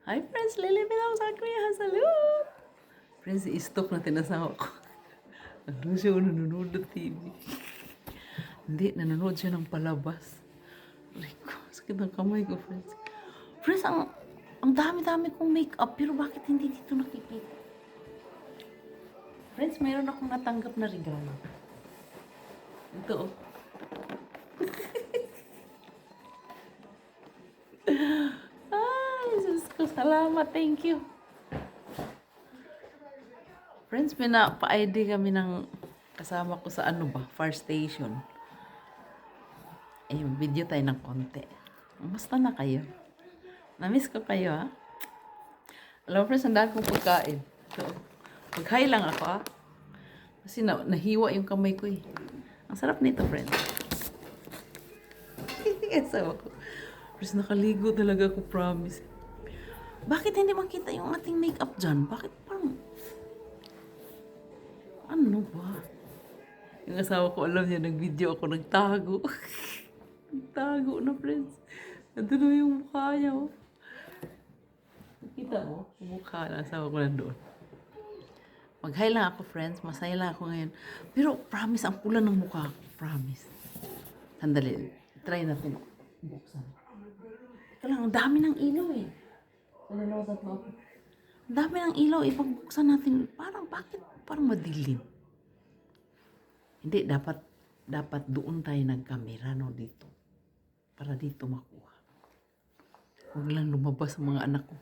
Hi friends, lilipit ako sa Kuya Salud! Friends, i-stop na tinasawa ko. Ano siya, nanonood ng TV. Hindi, nanonood siya ng palabas. Aray ko, sakit ng kamay ko, friends. Friends, ang dami-dami kong makeup, pero bakit hindi dito nakikita? Friends, mayroon akong natanggap na regalo. Ito, oh. Ay, Diyos ko, salamat, thank you. Friends, pinapa-ID kami ng kasama ko sa ano ba, fire station. Eh, video tayo ng konti. Kamusta na kayo? Namiss ko kayo, ha? Alam mo, friends, ang dami kong pagkain. So, mag-hi lang ako, ha? Kasi nahiwa yung kamay ko, eh. Ang sarap nito, friends. Kasama ko. Friends, nakaligo talaga ako, promise. Bakit hindi makita yung ating makeup dyan? Bakit parang... Ano ba? Yung asawa ko, alam niya, nag-video ako, nagtago. Nagtago na, friends. Ando na yung mukha niya, oh. Nakita mo? Yung mukha na asawa ko nandoon. Mag-hi lang ako, friends. Masaya lang ako ngayon. Pero, promise, ang pula ng mukha ko. Promise. Sandali. Try natin. Buksan. Ito lang, ang dami ng ilaw, eh. Nanonood ako. Ang dami ng ilaw, eh. Pagbuksan natin, parang, bakit? Parang madilim. Hindi, dapat doon tayo nagkamera, no, dito. Para dito makuha. Huwag lang lumabas ang mga anak ko.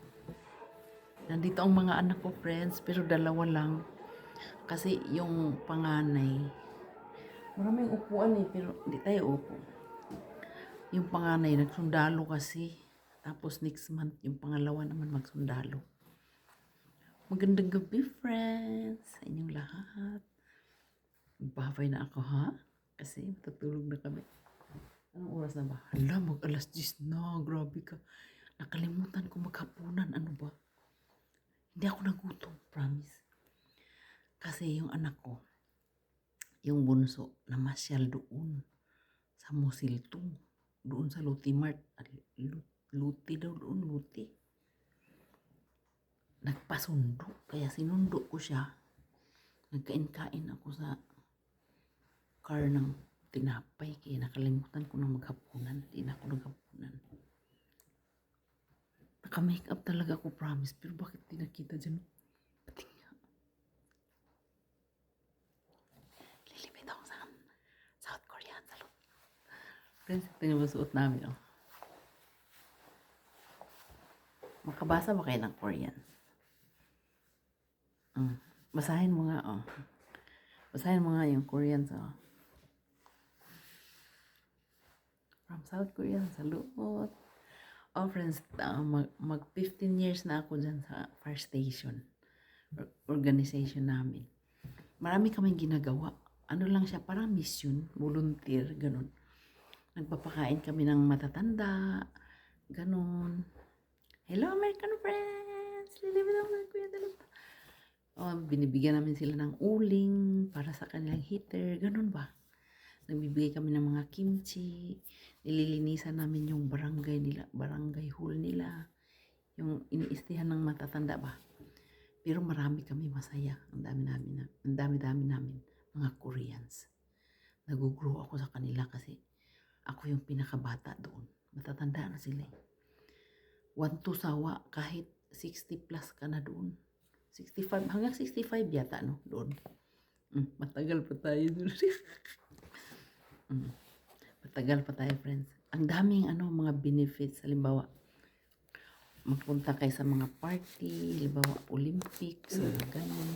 Nandito ang mga anak ko, friends, pero dalawa lang. Kasi yung panganay, maraming upuan eh, pero hindi tayo upo. Yung panganay, nagsundalo kasi. Tapos next month, yung pangalawa naman magsundalo. Magandang gabi, friends, sa inyong lahat. Babay na ako, ha? Kasi matutulog na kami. Anong oras na ba? Hala, mag-alas 10 na. Grabe ka. Nakalimutan ko maghapunan. Ano ba? Hindi ako nagutom, promise. Kasi yung anak ko, yung bunso, namasyal doon sa Musiltong, doon sa Luti Mart. Luti daw doon, Luti. Nagpasundo, kaya sinundo ko siya. Nagkain-kain ako sa car ng tinapay, kaya nakalimutan ko na maghapunan. Hindi na ako naghapunan. Naka-makeup talaga ako, promise. Pero bakit di nakita dyan? Pating nga. Lilipit ako sa South Korean salon. Friends, ito yung masuot namin, oh. Makabasa ba kayo ng Korean? Basahin mo nga, oh. Basahin mo nga yung Korean, oh. From South Korea, salud. Oh, friends, mag 15 years na ako dyan sa fire station. Organization namin. Marami kaming ginagawa. Ano lang siya, parang mission, volunteer, ganun. Nagpapakain kami ng matatanda, ganun. Hello, American friends! Lilipit ako ng Kuya Dalot. Oh, binibigyan namin sila ng uling para sa kanilang heater, ganun ba? Nagbibigay kami ng mga kimchi, nililinisan namin yung barangay nila, barangay hall nila, yung iniistihan ng matatanda ba. Pero marami kami masaya, ang dami-dami namin, mga Koreans. Nag-grow ako sa kanila kasi ako yung pinakabata doon. Matatanda na sila. 1 to sawa, kahit 60 plus ka na doon. 65, hanggang 65 yata, no, doon. Matagal pa tayo doon. Matagal pa tayo, friends. Ang daming mga benefits. Halimbawa, magpunta kayo sa mga party, halimbawa Olympics, ganun.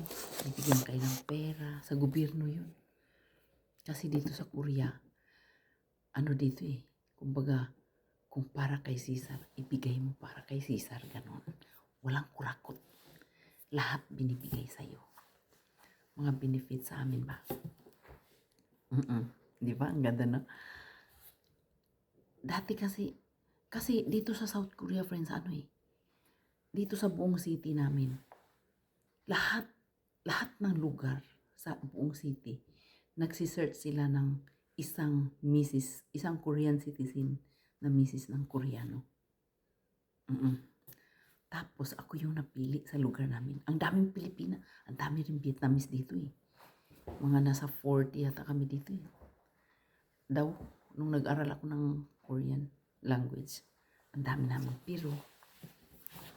Bibigyan kayo ng pera. Sa gobyerno yun. Kasi dito sa Korea, dito eh, kumbaga, kung para kay Caesar, ibigay mo para kay Caesar, ganun. Walang kurakot. Lahat binibigay sa'yo. Mga benefits sa amin ba? Di ba? Ang ganda na. Dati kasi dito sa South Korea, friends, dito sa buong city namin, lahat ng lugar sa buong city, nagsisearch sila ng isang Korean citizen na misis ng Koreano. Tapos ako yung napili sa lugar namin. Ang daming Pilipina. Ang dami rin Vietnamese dito eh. Mga nasa 40 yata kami dito eh. Daw, nung nag-aral ako ng Korean language. Ang dami namin.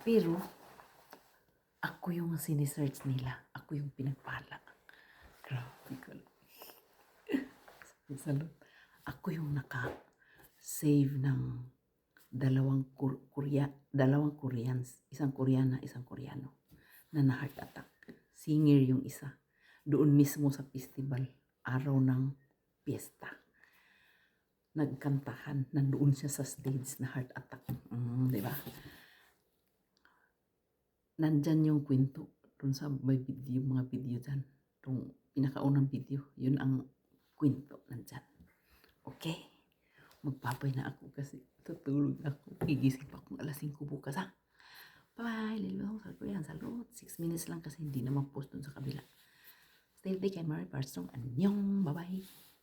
Pero, ako yung sinisearch nila. Ako yung pinagpala. Grabe ka. Salud. Ako yung naka-save ng dalawang Koreans, isang Koreana, isang Koreano na na-heart attack. Singer yung isa. Doon mismo sa festival, araw ng piyesta. Nagkantahan, nandoon siya sa stage na heart attack. Di ba? Nandyan yung kwento. Doon sa may video, mga video dyan. Itong pinakaunang video, yun ang kwento nandyan. Okay? Magpapay na ako kasi tutulog ako. Gigising pa akong alas 5 bukas ha. Bye! Lilong sa Korean. Salud. 6 minutes lang kasi hindi na mag-post dun sa kabila. Stay big and Mary Barstrom. Annyeong! Bye-bye!